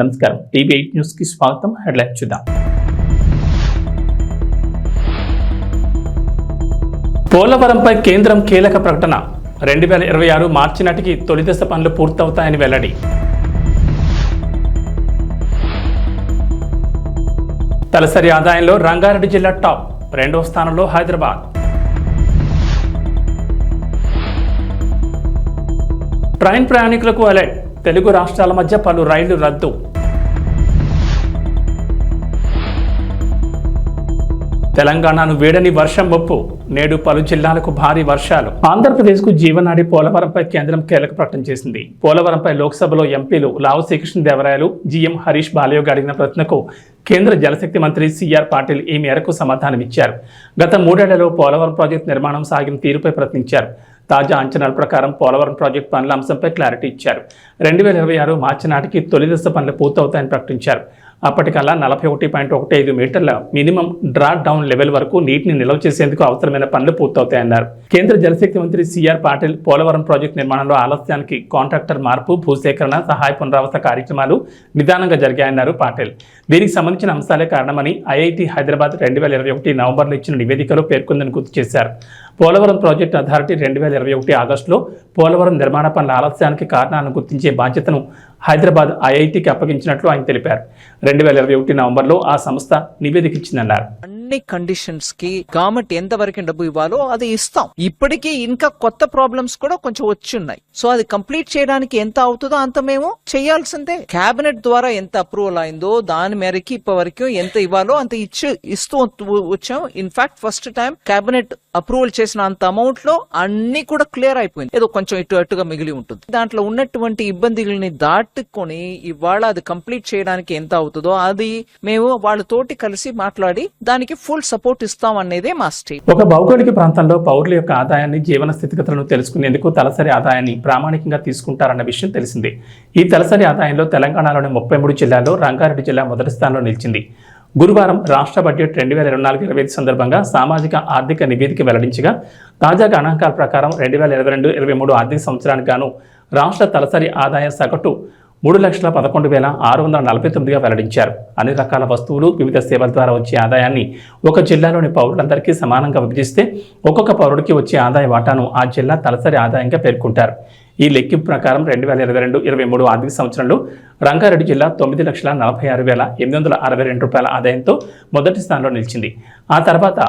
నమస్కారం. టీవీ8 న్యూస్ కి స్వాగతం. హెడ్లైన్ చూద్దాం. పోలవరంపై కేంద్రం కీలక ప్రకటన. 2026 మార్చి నాటికి తొలి దశ పనులు పూర్తవుతాయని వెల్లడి. తలసరి ఆదాయంలో రంగారెడ్డి జిల్లా టాప్, 2వ స్థానంలో హైదరాబాద్. ట్రైన్ ప్రయాణికులకు అలర్ట్. తెలుగు రాష్ట్రాల మధ్య పలు రైళ్లు రద్దు. తెలంగాణను వేడని వర్షం ముప్పు. నేడు పలు జిల్లాలకు భారీ వర్షాలు. ఆంధ్రప్రదేశ్కు జీవనాడి పోలవరంపై కేంద్రం కీలక ప్రకటన చేసింది. పోలవరంపై లోక్సభలో ఎంపీలు లావు శ్రీకృష్ణదేవరాయలు, జీఎం హరీష్ బాలయోగి అడిగిన ప్రశ్నకు కేంద్ర జలశక్తి మంత్రి సిఆర్ పాటిల్ ఈ మేరకు సమాధానమిచ్చారు. గత 3 ఏళ్లలో పోలవరం ప్రాజెక్టు నిర్మాణం సాగిన తీరుపై ప్రశ్నించారు. తాజా అంచనాల ప్రకారం పోలవరం ప్రాజెక్టు పనుల అంశంపై క్లారిటీ ఇచ్చారు. 2026 మార్చి నాటికి తొలి దశ పనులు పూర్తవుతాయని ప్రకటించారు. అప్పటికల్లా 41.15 మీటర్ల మినిమం డ్రా డౌన్ లెవెల్ వరకు నీటిని నిల్వ చేసేందుకు అవసరమైన పనులు పూర్తవుతాయన్నారు. కేంద్ర జలశక్తి మంత్రి సిఆర్ పాటిల్ పోలవరం ప్రాజెక్టు నిర్మాణంలో ఆలస్యానికి కాంట్రాక్టర్ మార్పు, భూసేకరణ, సహాయ పునరావాస కార్యక్రమాలు నిదానంగా జరిగాయన్నారు పాటిల్. దీనికి సంబంధించిన అంశాలే కారణమని ఐఐటి హైదరాబాద్ 2021 నవంబర్లో ఇచ్చిన నివేదికలో పేర్కొందని గుర్తు చేశారు. పోలవరం ప్రాజెక్టు అథారిటీ 2021 ఆగస్టులో పోలవరం నిర్మాణ పనుల ఆలస్యానికి కారణాలను గుర్తించే బాధ్యతను హైదరాబాద్ ఐఐటికి అప్పగించినట్లు ఆయన తెలిపారు. 2021 నవంబర్లో ఆ సంస్థ నివేదిక ఇచ్చిందన్నారు. అన్ని కండిషన్స్ కి గవర్నమెంట్ ఎంత వరకు డబ్బు ఇవ్వాలో అది ఇస్తాం. ఇప్పటికీ ఇంకా కొత్త ప్రాబ్లమ్స్ కూడా కొంచెం వచ్చి ఉన్నాయి. సో అది కంప్లీట్ చేయడానికి ఎంత అవుతుందో అంత మేము చేయాల్సిందే. కేబినెట్ ద్వారా ఎంత అప్రూవల్ అయిందో దాని మేరకి ఇప్పటి వరకు ఎంత ఇవ్వాలో అంత ఇస్తూ వచ్చాం. In fact first time cabinet approval చేసిన అంత అమౌంట్ లో అన్ని కూడా క్లియర్ అయిపోయింది. ఏదో కొంచెం ఇటు అటుగా మిగిలి ఉంటుంది. దాంట్లో ఉన్నటువంటి ఇబ్బందుల్ని దాటుకొని ఇవాళ అది కంప్లీట్ చేయడానికి ఎంత అవుతుందో అది మేము వాళ్ళతోటి కలిసి మాట్లాడి దానికి ఫుల్ సపోర్ట్ ఇస్తాం అనేదే మా స్టేట్. ఒక భౌగోళిక ప్రాంతంలో పౌరుల యొక్క ఆదాయాన్ని, జీవన స్థితిగతులను తెలుసుకునేందుకు తలసరి ఆదాయాన్ని ప్రామాణికంగా తీసుకుంటారన్న విషయం తెలిసిందే. ఈ తలసరి ఆదాయంలో తెలంగాణలోని 33 జిల్లాల్లో రంగారెడ్డి జిల్లా మొదటి స్థానంలో నిలిచింది. గురువారం రాష్ట్ర బడ్జెట్ 2024-25 సందర్భంగా సామాజిక ఆర్థిక నివేదిక వెల్లడించగా తాజా గణాంకాల ప్రకారం 2022-23 ఆర్థిక సంవత్సరానికి గాను రాష్ట్ర తలసరి ఆదాయ సగటు 3,11,649గా వెల్లడించారు. అన్ని రకాల వస్తువులు, వివిధ సేవల ద్వారా వచ్చే ఆదాయాన్ని ఒక జిల్లాలోని పౌరులందరికీ సమానంగా విభజిస్తే ఒక్కొక్క పౌరుడికి వచ్చే ఆదాయ వాటాను ఆ జిల్లా తలసరి ఆదాయంగా పేర్కొంటారు. ఈ లెక్కింపు ప్రకారం 2022-23 ఆర్థిక సంవత్సరంలో రంగారెడ్డి జిల్లా 9,46,862 రూపాయల ఆదాయంతో మొదటి స్థానంలో నిలిచింది. ఆ తర్వాత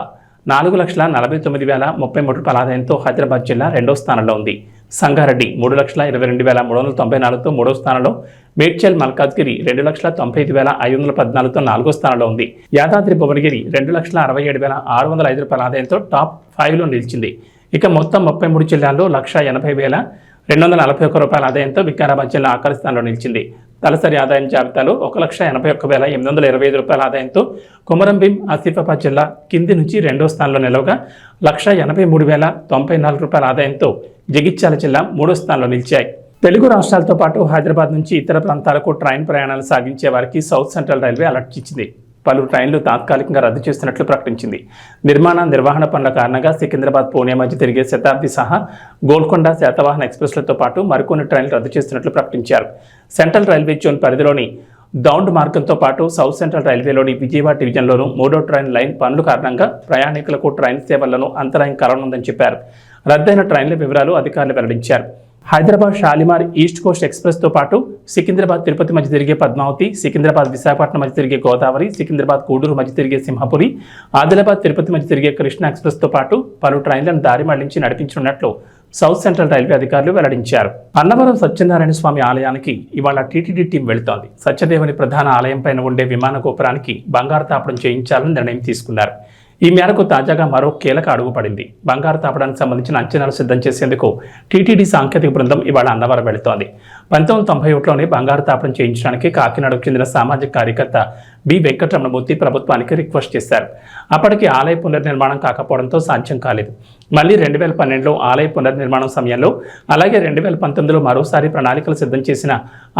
4,49,033 రూపాయల ఆదాయంతో హైదరాబాద్ జిల్లా 2వ స్థానంలో ఉంది. సంగారెడ్డి 3,22,394తో 3వ స్థానంలో, మేడ్చల్ మల్కాజ్గిరి 2,95,514తో 4వ స్థానంలో ఉంది. యాదాద్రి భువనగిరి 2,67,605 రూపాయల ఆదాయంతో టాప్ 5లో నిలిచింది. ఇక మొత్తం 33 జిల్లాల్లో 1,80,241 రూపాయల ఆదాయంతో వికారాబాద్ జిల్లా ఆఖరి స్థానంలో నిలిచింది. తలసరి ఆదాయం జాబితాలో 1,81,825 రూపాయల ఆదాయంతో కొమరంభీం, ఆసిఫాబాద్ జిల్లా కింది నుంచి 2వ స్థానంలో నిలవగా 1,83,094 రూపాయల ఆదాయంతో జగిత్యాల జిల్లా 3వ స్థానంలో నిలిచాయి. తెలుగు రాష్ట్రాలతో పాటు హైదరాబాద్ నుంచి ఇతర ప్రాంతాలకు ట్రైన్ ప్రయాణాలు సాగించే వారికి సౌత్ సెంట్రల్ రైల్వే అలర్ట్ ఇచ్చింది. పలు ట్రైన్లు తాత్కాలికంగా రద్దు చేస్తున్నట్లు ప్రకటించింది. నిర్వహణ పనుల కారణంగా సికింద్రాబాద్, పూణే మధ్య తిరిగే శతాబ్ది సహా గోల్కొండ, శాతవాహన ఎక్స్ప్రెస్లతో పాటు మరికొన్ని ట్రైన్లు రద్దు చేస్తున్నట్లు ప్రకటించారు. సెంట్రల్ రైల్వే జోన్ పరిధిలోని దౌండ్ మార్గంతో పాటు సౌత్ సెంట్రల్ రైల్వేలోని విజయవాడ డివిజన్లోనూ 3వ ట్రైన్ లైన్ పనుల కారణంగా ప్రయాణికులకు ట్రైన్ సేవలను అంతరాయం కలగనుందని చెప్పారు. రద్దయిన ట్రైన్ల వివరాలు అధికారులు వెల్లడించారు. హైదరాబాద్ షాలిమార్ ఈస్ట్ కోస్ట్ ఎక్స్ప్రెస్తో పాటు సికింద్రాబాద్ తిరుపతి మధ్య తిరిగే పద్మావతి, సికింద్రాబాద్ విశాఖపట్నం మధ్య తిరిగే గోదావరి, సికింద్రాబాద్ గూడూరు మధ్య తిరిగే సింహపురి, ఆదిలాబాద్ తిరుపతి మధ్య తిరిగే కృష్ణ ఎక్స్ప్రెస్తో పాటు పలు ట్రైన్లను దారి మళ్లించి నడిపించనున్నట్లు సౌత్ సెంట్రల్ రైల్వే అధికారులు వెల్లడించారు. అన్నవరం సత్యనారాయణ స్వామి ఆలయానికి ఇవాళ టీటీడీ టీం వెళుతోంది. సత్యదేవుని ప్రధాన ఆలయం పైన ఉండే విమాన గోపురానికి బంగారు తాపడం చేయించాలని నిర్ణయం తీసుకున్నారు. ఈ మేరకు తాజాగా మరో కీలక అడుగు పడింది. బంగారు తాపడానికి సంబంధించిన అంచనాలు సిద్ధం చేసేందుకు టీటీడీ సాంకేతిక బృందం ఇవాళ అన్నవరం వెళుతోంది. 1991లోనే బంగారు తాపడం చేయించడానికి కాకినాడకు చెందిన సామాజిక కార్యకర్త బి వెంకటరమణమూర్తి ప్రభుత్వానికి రిక్వెస్ట్ చేశారు. అప్పటికి ఆలయ పునర్నిర్మాణం కాకపోవడంతో సాధ్యం కాలేదు. మళ్ళీ 2012లో ఆలయ పునర్నిర్మాణం సమయంలో, అలాగే 2019లో మరోసారి ప్రణాళికలు సిద్ధం చేసిన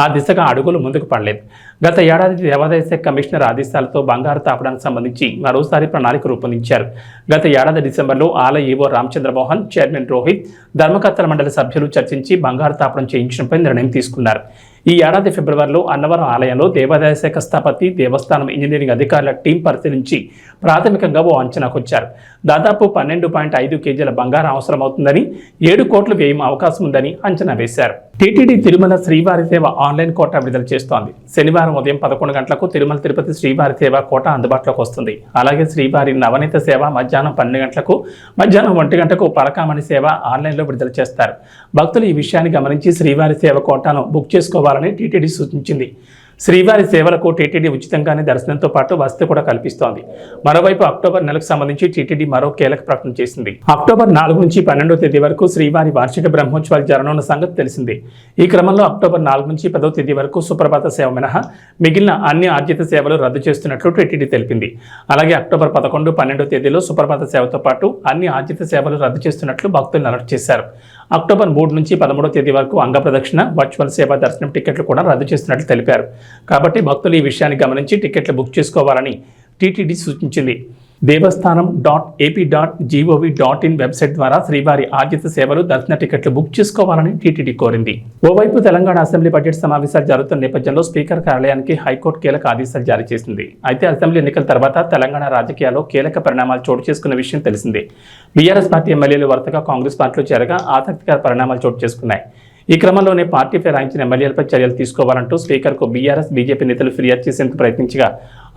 ఆ దిశగా అడుగులు ముందుకు పడలేదు. గత ఏడాది దేవాదాయ శాఖ కమిషనర్ ఆదేశాలతో బంగారు తాపడానికి సంబంధించి మరోసారి ప్రణాళిక రూపొందించారు. గత ఏడాది డిసెంబర్లో ఆలయ ఈవో రామచంద్రమోహన్, చైర్మన్ రోహిత్, ధర్మకర్తల మండలి సభ్యులు చర్చించి బంగారు తాపడం చేయించడంపై నిర్ణయం తీసుకున్నారు. ఈ ఏడాది ఫిబ్రవరిలో అన్నవరం ఆలయంలో దేవాదాయ శాఖ స్థపతి, దేవస్థానం ఇంజనీరింగ్ అధికారుల టీం పరిశీలించి ప్రాథమికంగా ఓ అంచనాకు వచ్చారు. దాదాపు 12.5 కేజీల బంగారం అవసరమవుతుందని, 7 కోట్ల వ్యయం అవకాశం ఉందని అంచనా వేశారు. టీటీడీ తిరుమల శ్రీవారి సేవ ఆన్లైన్ కోటా విడుదల చేస్తోంది. శనివారం ఉదయం 11 గంటలకు తిరుమల తిరుపతి శ్రీవారి సేవ కోటా అందుబాటులోకి వస్తుంది. అలాగే శ్రీవారి నవనీత సేవ మధ్యాహ్నం 12 గంటలకు, మధ్యాహ్నం 1 గంటకు పరకామణి సేవ ఆన్లైన్లో విడుదల చేస్తారు. భక్తులు ఈ విషయాన్ని గమనించి శ్రీవారి సేవ కోటాను బుక్ చేసుకోవాలని టీటీడీ సూచించింది. శ్రీవారి సేవలకు టీటీడీ ఉచితంగానే దర్శనంతో పాటు వసతి కూడా కల్పిస్తోంది. మరోవైపు అక్టోబర్ నెలకు సంబంధించి టీటీడీ మరో కీలక ప్రకటన చేసింది. అక్టోబర్ 4 నుంచి 12వ తేదీ వరకు శ్రీవారి వార్షిక బ్రహ్మోత్సవాలు జరగనున్న సంగతి తెలిసిందే. ఈ క్రమంలో అక్టోబర్ 4 నుంచి 10వ తేదీ వరకు సుప్రభాత సేవ మినహా మిగిలిన అన్ని ఆర్జిత సేవలు రద్దు చేస్తున్నట్లు టీటీడీ తెలిపింది. అలాగే అక్టోబర్ 11, 12వ తేదీలో సుప్రభాత సేవతో పాటు అన్ని ఆర్జిత సేవలు రద్దు చేస్తున్నట్లు భక్తులను అలర్ట్ చేశారు. అక్టోబర్ 3 నుంచి 13వ తేదీ వరకు అంగప్రదక్షిణ, వర్చువల్ సేవ దర్శనం టికెట్లు కూడా రద్దు చేస్తున్నట్లు తెలిపారు. కాబట్టి భక్తులు ఈ విషయాన్ని గమనించి టికెట్లు బుక్ చేసుకోవాలని టీటీడీ సూచించింది. దేవస్థానం.ap.gov.in వెబ్సైట్ ద్వారా శ్రీవారి ఆర్జిత సేవలు, దర్శన టికెట్లు బుక్ చేసుకోవాలని టీటీడీ కోరింది. ఓవైపు తెలంగాణ అసెంబ్లీ బడ్జెట్ సమావేశాలు జరుగుతున్న నేపథ్యంలో స్పీకర్ కార్యాలయానికి హైకోర్టు కీలక ఆదేశాలు జారీ చేసింది. అయితే అసెంబ్లీ ఎన్నికల తర్వాత తెలంగాణ రాజకీయాల్లో కీలక పరిణామాలు చోటు చేసుకున్న విషయం తెలిసిందే. బీఆర్ఎస్ పార్టీ ఎమ్మెల్యేలు వరుసగా కాంగ్రెస్ పార్టీలో చేరగా ఆసక్తికర పరిణామాలు చోటు చేసుకున్నాయి. ఈ క్రమంలోనే పార్టీ ఫిరాయించిన ఎమ్మెల్యేలపై చర్యలు తీసుకోవాలంటూ స్పీకర్కు బీఆర్ఎస్, బీజేపీ నేతలు ఫిర్యాదు చేసేందుకు ప్రయత్నించగా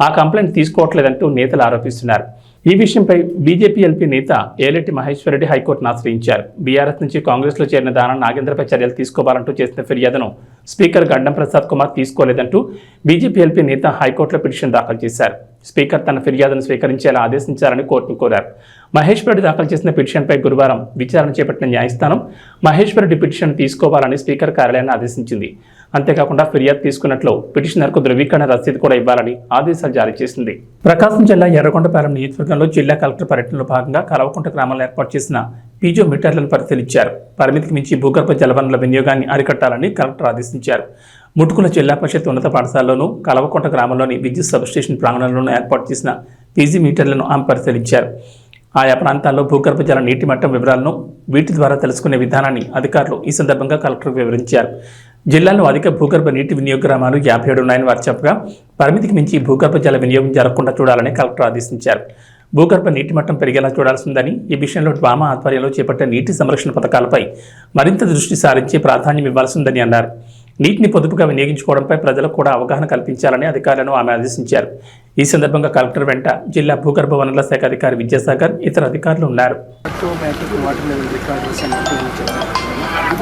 ఆ కంప్లైంట్ తీసుకోవట్లేదంటూ నేతలు ఆరోపిస్తున్నారు. ఈ విషయంపై బీజేపీ ఎల్పీ నేత ఏలెట్టి మహేశ్వర్ రెడ్డి హైకోర్టును ఆశ్రయించారు. బీఆర్ఎస్ నుంచి కాంగ్రెస్లో చేరిన దానం నాగేంద్రపై చర్యలు తీసుకోవాలంటూ చేసిన ఫిర్యాదును స్పీకర్ గడ్డం ప్రసాద్ కుమార్ తీసుకోలేదంటూ బీజేపీ ఎల్పీ నేత హైకోర్టులో పిటిషన్ దాఖలు చేశారు. స్పీకర్ తన ఫిర్యాదును స్వీకరించేలా ఆదేశించాలని కోర్టును కోరారు. మహేశ్వర్ రెడ్డి దాఖలు చేసిన పిటిషన్పై గురువారం విచారణ చేపట్టిన న్యాయస్థానం మహేశ్వర్ రెడ్డి పిటిషన్ తీసుకోవాలని స్పీకర్ కార్యాలయాన్ని ఆదేశించింది. అంతేకాకుండా ఫిర్యాదు తీసుకున్నట్లు పిటిషనర్కు ధృవీకరణ రసీదు కూడా ఇవ్వాలని ఆదేశాలు జారీ చేసింది. ప్రకాశం జిల్లా ఎర్రగొండపాలెం నియోజకవర్గంలో జిల్లా కలెక్టర్ పర్యటనలో భాగంగా కలవకుంట గ్రామంలో ఏర్పాటు చేసిన పీజో మీటర్లను పరిశీలించారు. పరిమితికి మించి భూగర్భ జలవనరుల వినియోగాన్ని అరికట్టాలని కలెక్టర్ ఆదేశించారు. ముటుకుల జిల్లా పరిషత్ ఉన్నత పాఠశాలలోనూ, కలవకుంట గ్రామంలోని విద్యుత్ సబ్స్టేషన్ ప్రాంగణంలోనూ ఏర్పాటు చేసిన పీజీ మీటర్లను ఆమె పరిశీలించారు. ఆయా ప్రాంతాల్లో భూగర్భ జల నీటి మట్టం వివరాలను వీటి ద్వారా తెలుసుకునే విధానాన్ని అధికారులు ఈ సందర్భంగా కలెక్టర్ వివరించారు. జిల్లాలో అధిక భూగర్భ నీటి వినియోగ గ్రామాలు 57 ఉన్నాయని వారు చెప్పగా పరిమితికి మించి భూగర్భ జల వినియోగం జరగకుండా చూడాలని కలెక్టర్ ఆదేశించారు. భూగర్భ నీటి మట్టం పెరిగేలా చూడాల్సిందని, ఈ విషయంలో డ్వామా ఆధ్వర్యంలో చేపట్టే నీటి సంరక్షణ పథకాలపై మరింత దృష్టి సారించి ప్రాధాన్యం ఇవ్వాల్సిందని అన్నారు. నీటిని పొదుపుగా వినియోగించుకోవడంపై ప్రజలకు కూడా అవగాహన కల్పించాలని అధికారులను ఆమె ఆదేశించారు. ఈ సందర్భంగా కలెక్టర్ వెంట జిల్లా భూగర్భ వనరుల శాఖ అధికారి విద్యాసాగర్, ఇతర అధికారులు ఉన్నారు.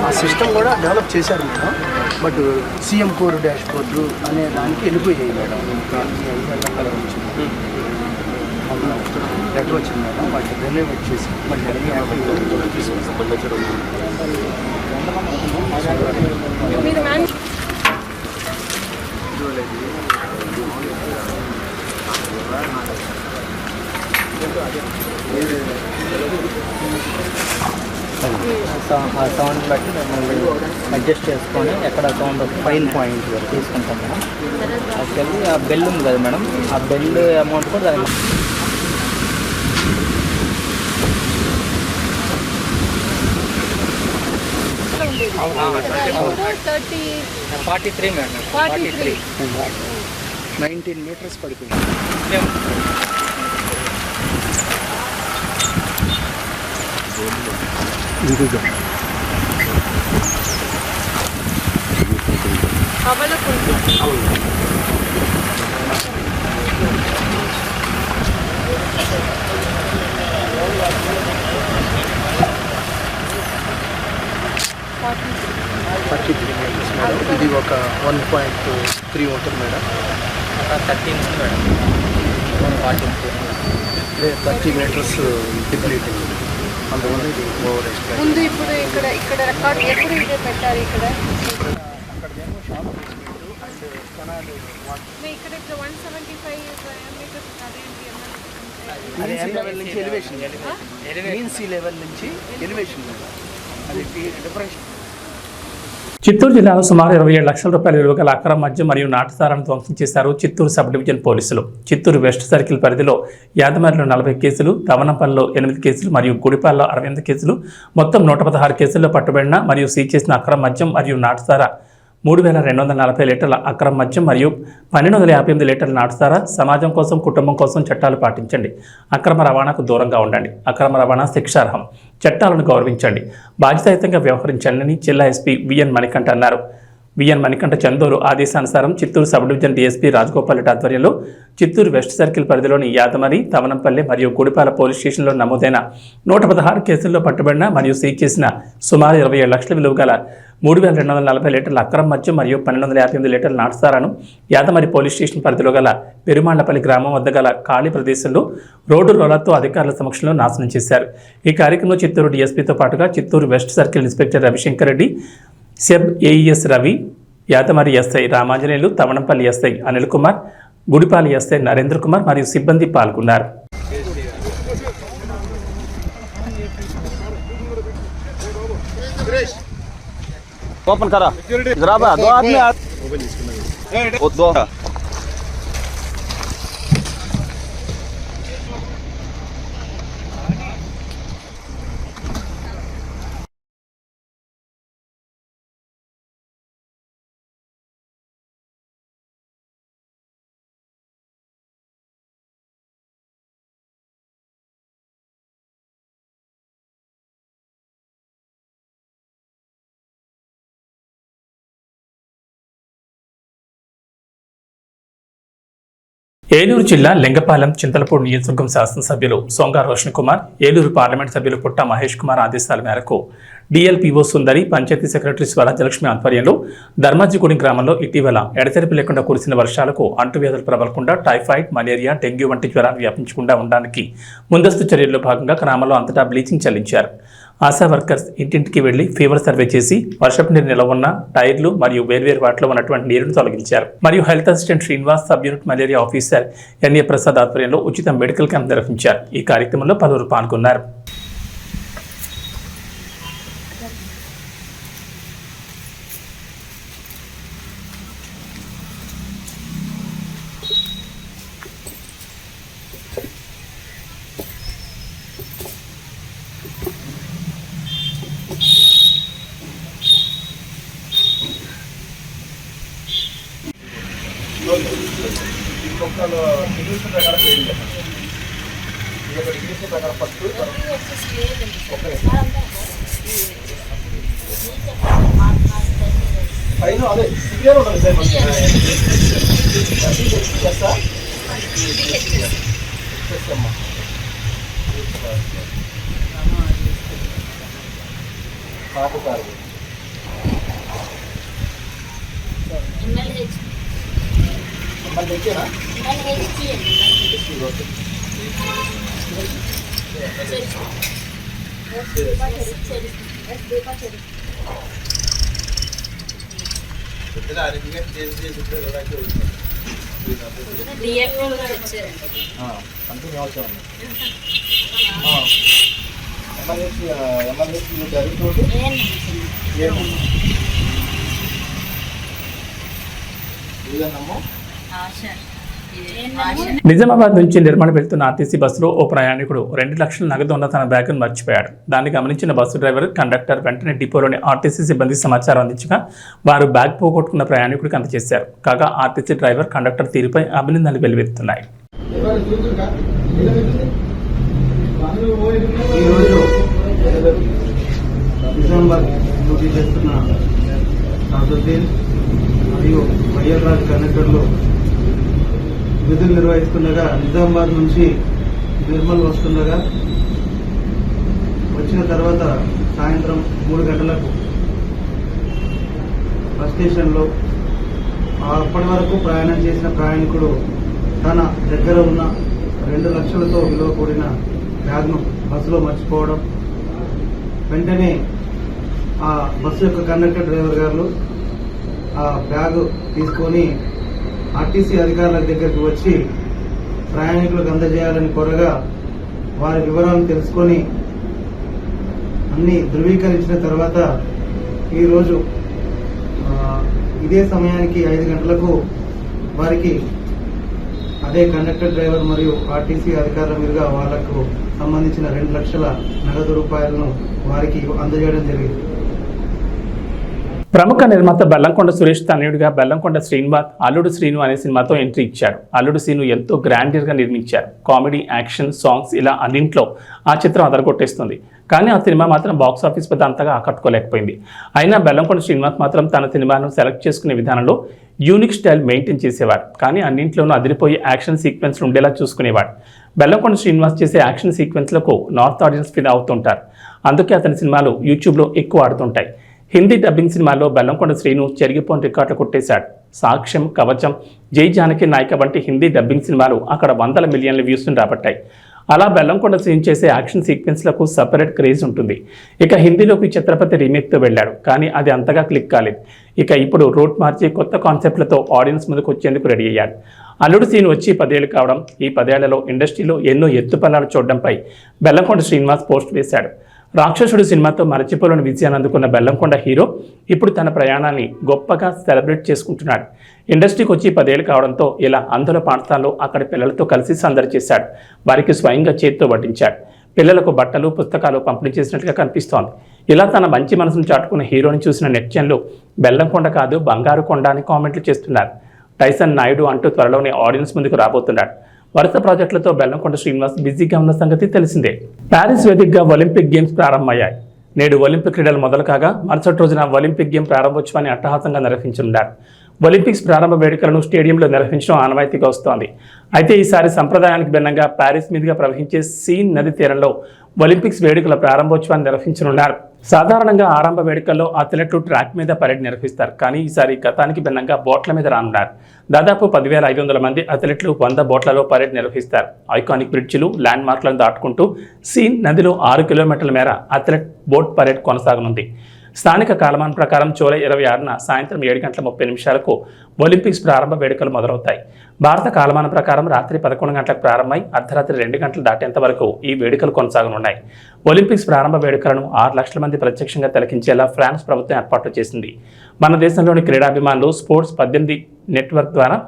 ఆ సిస్టమ్ కూడా డెవలప్ చేశారు madam. But CM core dash board అనే దానికి వెళ్ళిపోయాయి మేడం. లెటర్ వచ్చింది మేడం. వాటి రెన్యూవ్ చేసి మళ్ళీ ఆ సౌండ్ బట్టి మళ్ళీ అడ్జస్ట్ చేసుకొని ఎక్కడ సౌండ్ ఫైన్ పాయింట్ తీసుకుంటాం మేడం. యాక్చువల్లీ ఆ బెల్ ఉంది కదా మేడం, ఆ బెల్ అమౌంట్ కూడా దానికి 43 మేడం. 43 19 మీటర్స్ పడుతుంది. ఇది ఒక 1.3 ఉంటుంది మేడం. 30 ఉంది మేడం. 30 metres depleting. అందువల్ల ఇది ఓవర్ ఎక్స్ప్లెయిన్ ముందు ఇప్పుడు ఇక్కడ రికార్డ్ ఎప్పుడు ఇదే పెట్టారు ఇక్కడ అక్కడేమో షాప్ అండ్ కెనాల్ ఇక్కడ 175 మీటర్స్ అది సీ లెవెల్ నుంచి ఎలివేషన్ మీన్ సీ లెవెల్ నుంచి ఎలివేషన్ అది డిఫరెన్స్. చిత్తూరు జిల్లాలో సుమారు 27 లక్షల రూపాయల విలువ గల అక్రమ మద్యం మరియు నాటుసారాన్ని ధ్వంసం చేశారు చిత్తూరు సబ్ డివిజన్ పోలీసులు. చిత్తూరు వెస్ట్ సర్కిల్ పరిధిలో యాదమరిలో 40 కేసులు, దవనంపల్లిలో 8 కేసులు మరియు గుడిపాల్లో 68 కేసులు, మొత్తం 116 కేసుల్లో పట్టుబడిన మరియు సీజ్ చేసిన అక్రమ మద్యం మరియు నాటుసారా 3,240 లీటర్ల అక్రమ మద్యం మరియు 1,258 లీటర్ల నాటుసారా. సమాజం కోసం, కుటుంబం కోసం చట్టాలు పాటించండి. అక్రమ రవాణాకు దూరంగా ఉండండి. అక్రమ రవాణా శిక్షార్హం. చట్టాలను గౌరవించండి. బాధ్యతాయుతంగా వ్యవహరించాలని జిల్లా ఎస్పీ విఎన్ మణికంఠ అన్నారు. విఎన్ మణికంఠ చందోరు ఆదేశానుసారం Chittoor sub division DSP Rajagopal Reddy ఆధ్వర్యంలో చిత్తూరు వెస్ట్ సర్కిల్ పరిధిలోని యాదమరి, తవనంపల్లి మరియు గుడిపాల పోలీస్ స్టేషన్లో నమోదైన 116 కేసుల్లో పట్టుబడిన మరియు సీజ్ చేసిన సుమారు 27 లక్షల విలువ గల 3,240 లీటర్ల అక్రమ మద్యం మరియు 1,258 లీటర్ల నాటుసారాను యాదమరి పోలీస్ స్టేషన్ పరిధిలో గల పెరుమాళ్లపల్లి గ్రామం వద్ద గల ఖాళీ ప్రదేశంలో రోడ్డు రోలర్తో అధికారుల సమక్షంలో నాశనం చేశారు. ఈ కార్యక్రమంలో చిత్తూరు డీఎస్పీతో పాటుగా Chittoor west circle inspector Ravishankar Reddy, SEB AES Ravi, Yadamari SI Ramanjaneyulu, Thavanampalli SI Anil Kumar, Gudipali SI Narendra Kumar మరియు సిబ్బంది పాల్గొన్నారు. ओपन करा जरा बा दो आदमी वो दो ఏలూరు జిల్లా లింగపాలెం చింతలపూడి నియోజకవర్గం శాసనసభ్యులు సోంగా రోషన్ కుమార్, ఏలూరు పార్లమెంట్ సభ్యులు పుట్ట మహేష్ కుమార్ ఆదేశాల మేరకు డిఎల్పిఓ సుందరి, పంచాయతీ సెక్రటరీ స్వరాజ్యలక్ష్మి ఆధ్వర్యంలో ధర్మాజిగూడెం గ్రామంలో ఇటీవల ఎడతెరిపి లేకుండా కురిసిన వర్షాలకు అంటువ్యాధులు ప్రబలకుండా టైఫాయిడ్, మలేరియా, డెంగ్యూ వంటి జ్వరాలు వ్యాపించకుండా ఉండడానికి ముందస్తు చర్యల్లో భాగంగా గ్రామంలో అంతటా బ్లీచింగ్ చల్లించారు. ఆశా వర్కర్స్ ఇంటింటికి వెళ్లి ఫీవర్ సర్వే చేసి వర్షపు నీరు నిల్వ ఉన్న టైర్లు మరియు వేర్వేరు వాటిలో ఉన్నటువంటి నీరును తొలగించారు. మరియు health assistant Srinivas, sub unit malaria officer NA Prasad ఆధ్వర్యంలో ఉచిత మెడికల్ క్యాంప్ నిర్వహించారు. ఈ కార్యక్రమంలో పలువురు పాల్గొన్నారు. నిజామాబాద్ నుంచి నిర్మాణ వెళ్తున్న ఆర్టీసీ బస్సులో ఓ ప్రయాణికుడు 2 లక్షల నగదు ఉన్న తన బ్యాగును మర్చిపోయాడు. దాన్ని గమనించిన బస్సు డ్రైవర్, కండక్టర్ వెంటనే డిపోలోని ఆర్టీసీ సిబ్బంది సమాచారం అందించగా వారు బ్యాగ్ పోగొట్టుకున్న ప్రయాణికుడికి అందజేశారు. కాగా ఆర్టీసీ డ్రైవర్, కండక్టర్ తీరుపై అభినందనలు వెల్లువెత్తుతున్నాయి. మరియు వైఎస్ఆర్ కండక్టర్లు విధులు నిర్వహిస్తుండగా నిజామాబాద్ నుంచి నిర్మల్ వస్తుండగా వచ్చిన తర్వాత సాయంత్రం 3 గంటలకు బస్ స్టేషన్లో అప్పటి వరకు ప్రయాణం చేసిన ప్రయాణికుడు తన దగ్గర ఉన్న 2 లక్షలతో విలువ కూడిన బ్యాగ్ను బస్సులో మర్చిపోవడం, వెంటనే ఆ బస్సు యొక్క కండక్టర్ డ్రైవర్ గారు ఆ బ్యాగ్ తీసుకొని ఆర్టీసీ అధికారుల దగ్గరికి వచ్చి ప్రయాణికులకు అందజేయాలని కోరగా వారి వివరాలను తెలుసుకొని అన్ని ధృవీకరించిన తర్వాత ఈరోజు ఇదే సమయానికి 5 గంటలకు వారికి అదే కండక్టర్ డ్రైవర్ మరియు ఆర్టీసీ అధికారుల మీదుగా వాళ్లకు సంబంధించిన 2 లక్షల నగదు రూపాయలను వారికి అందజేయడం జరిగింది. ప్రముఖ నిర్మాత బెల్లంకొండ సురేష్ తనయుడిగా బెల్లంకొండ శ్రీనివాస్ అల్లుడు శ్రీను అనే సినిమాతో ఎంట్రీ ఇచ్చారు. అల్లుడు శ్రీను ఎంతో గ్రాండియర్గా నిర్మించారు. కామెడీ, యాక్షన్, సాంగ్స్ ఇలా అన్నింట్లో ఆ చిత్రం అదరగొట్టేస్తుంది. కానీ ఆ సినిమా మాత్రం బాక్స్ ఆఫీస్ వద్ద అంతగా ఆకట్టుకోలేకపోయింది. అయినా బెల్లంకొండ శ్రీనివాస్ మాత్రం తన సినిమాను సెలెక్ట్ చేసుకునే విధానంలో యూనిక్ స్టైల్ మెయింటైన్ చేసేవాడు. కానీ అన్నింట్లోనూ అదిరిపోయే యాక్షన్ సీక్వెన్స్లు ఉండేలా చూసుకునేవాడు. బెల్లంకొండ శ్రీనివాస్ చేసే యాక్షన్ సీక్వెన్స్లకు నార్త్ ఆడియన్స్ ఫిదా అవుతుంటారు. అందుకే అతని సినిమాలు యూట్యూబ్లో ఎక్కువ ఆడుతుంటాయి. హిందీ డబ్బింగ్ సినిమాల్లో బెల్లంకొండ శ్రీను చెరిగిపోని రికార్డులు కొట్టేశాడు. సాక్ష్యం, కవచం, జై జానకి నాయక వంటి హిందీ డబ్బింగ్ సినిమాలు అక్కడ వందల మిలియన్ల వ్యూస్ను రాబట్టాయి. అలా బెల్లంకొండ శ్రీను చేసే యాక్షన్ సీక్వెన్స్లకు సపరేట్ క్రేజ్ ఉంటుంది. ఇక హిందీలోకి ఛత్రపతి రీమేక్తో వెళ్ళాడు. కానీ అది అంతగా క్లిక్ కాలేదు. ఇక ఇప్పుడు రూట్ మార్చి కొత్త కాన్సెప్ట్లతో ఆడియన్స్ ముందుకు వచ్చేందుకు రెడీ అయ్యాడు. అల్లుడు సీన్ వచ్చి 10 ఏళ్ళు కావడం, ఈ 10 ఏళ్లలో ఇండస్ట్రీలో ఎన్నో ఎత్తుపల్లాలు చూడడంపై బెల్లంకొండ శ్రీనివాస్ పోస్ట్ వేశాడు. రాక్షసుడు సినిమాతో మరచిపోలేని విజయాన్ని అందుకున్న బెల్లంకొండ హీరో ఇప్పుడు తన ప్రయాణాన్ని గొప్పగా సెలబ్రేట్ చేసుకుంటున్నాడు. ఇండస్ట్రీకి వచ్చి 10 ఏళ్ళు కావడంతో ఇలా అందుల పాఠశాలలో అక్కడి పిల్లలతో కలిసి సందడి చేశాడు. వారికి స్వయంగా చేతితో వడ్డించాడు. పిల్లలకు బట్టలు, పుస్తకాలు పంపిణీ చేసినట్లుగా కనిపిస్తోంది. ఇలా తన మంచి మనసును చాటుకున్న హీరోని చూసిన నెటిజన్లు బెల్లంకొండ కాదు బంగారు కొండ అని కామెంట్లు చేస్తున్నారు. టైసన్ నాయుడు అంటూ త్వరలోనే ఆడియన్స్ ముందుకు రాబోతున్నాడు. వరుస ప్రాజెక్టులతో బెల్లంకొండ శ్రీనివాస్ బిజీగా ఉన్న సంగతి తెలిసిందే. ప్యారిస్ వేదికగా ఒలింపిక్ గేమ్స్ ప్రారంభమయ్యాయి. నేడు ఒలింపిక్ క్రీడలు మొదలు కాగా మరుసటి రోజున ఒలింపిక్ గేమ్ ప్రారంభోత్సవాన్ని అట్టహాసంగా నిర్వహించనున్నారు. ఒలింపిక్స్ ప్రారంభ వేడుకలను స్టేడియంలో నిర్వహించడం ఆనవాయితీగా వస్తోంది. అయితే ఈసారి సంప్రదాయానికి భిన్నంగా ప్యారిస్ మీదుగా ప్రవహించే సీన్ నది తీరంలో ఒలింపిక్స్ వేడుకల ప్రారంభోత్సవాన్ని నిర్వహించనున్నారు. సాధారణంగా ఆరంభ వేడుకల్లో అథ్లెట్లు ట్రాక్ మీద పరేడ్ నిర్వహిస్తారు. కానీ ఈసారి గతానికి భిన్నంగా బోట్ల మీద రానున్నారు. దాదాపు 10,500 మంది అథ్లెట్లు 100 బోట్లలో పరేడ్ నిర్వహిస్తారు. ఐకానిక్ బ్రిడ్జిలు, ల్యాండ్ మార్క్లను దాటుకుంటూ సీన్ నదిలో 6 కిలోమీటర్ల మేర అథ్లెట్ బోట్ పరేడ్ కొనసాగనుంది. స్థానిక కాలమానం ప్రకారం జూలై 26న సాయంత్రం 7:30 ఒలింపిక్స్ ప్రారంభ వేడుకలు మొదలవుతాయి. భారత కాలమానం ప్రకారం రాత్రి 11 గంటలకు ప్రారంభమై అర్ధరాత్రి 2 గంటలు దాటేంత వరకు ఈ వేడుకలు కొనసాగనున్నాయి. ఒలింపిక్స్ ప్రారంభ వేడుకలను 6 లక్షల మంది ప్రత్యక్షంగా తిలకించేలా ఫ్రాన్స్ ప్రభుత్వం ఏర్పాట్లు చేసింది. మన దేశంలోని క్రీడాభిమానులు స్పోర్ట్స్ 18 నెట్వర్క్ ద్వారా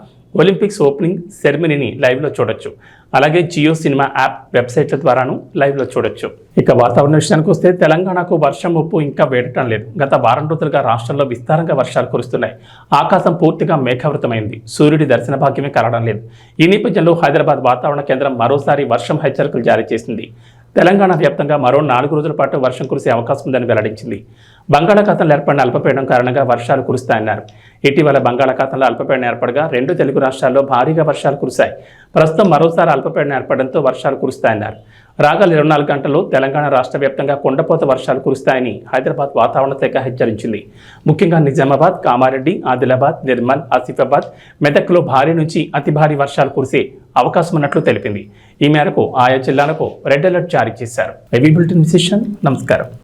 ఒలింపిక్స్ ఓపెనింగ్ సెరమనీని లైవ్లో చూడొచ్చు. అలాగే జియో సినిమా యాప్ వెబ్సైట్ల ద్వారాను లైవ్లో చూడొచ్చు. ఇక వాతావరణ విషయానికి వస్తే తెలంగాణకు వర్షం ముప్పు ఇంకా వేడటం లేదు. గత వారం రోజులుగా రాష్ట్రంలో విస్తారంగా వర్షాలు కురుస్తున్నాయి. ఆకాశం పూర్తిగా మేఘావృతమైంది. సూర్యుడి దర్శన భాగ్యమే కలగడం లేదు. ఈ నేపథ్యంలో హైదరాబాద్ వాతావరణ కేంద్రం మరోసారి వర్షం హెచ్చరికలు జారీ చేసింది. తెలంగాణ వ్యాప్తంగా మరో 4 రోజుల పాటు వర్షం కురిసే అవకాశం ఉందని వెల్లడించింది. బంగాళాఖాతంలో ఏర్పడిన అల్పపీడనం కారణంగా వర్షాలు కురుస్తాయన్నారు. ఇటీవల బంగాళాఖాతంలో అల్పపీడనం ఏర్పడగా 2 తెలుగు రాష్ట్రాల్లో భారీగా వర్షాలు కురిశాయి. ప్రస్తుతం మరోసారి అల్పపీడనం ఏర్పడడంతో వర్షాలు కురుస్తాయన్నారు. రాగల 24 గంటల్లో తెలంగాణ రాష్ట్ర వ్యాప్తంగా కుండపోత వర్షాలు కురుస్తాయని హైదరాబాద్ వాతావరణ శాఖ హెచ్చరించింది. ముఖ్యంగా నిజామాబాద్, కామారెడ్డి, ఆదిలాబాద్, నిర్మల్, ఆసిఫాబాద్, మెదక్లో భారీ నుంచి అతి భారీ వర్షాలు కురిసే అవకాశం ఉన్నట్లు తెలిపింది. ఈ మేరకు ఆయా జిల్లాలకు రెడ్ అలర్ట్ జారీ చేశారు. నమస్కారం.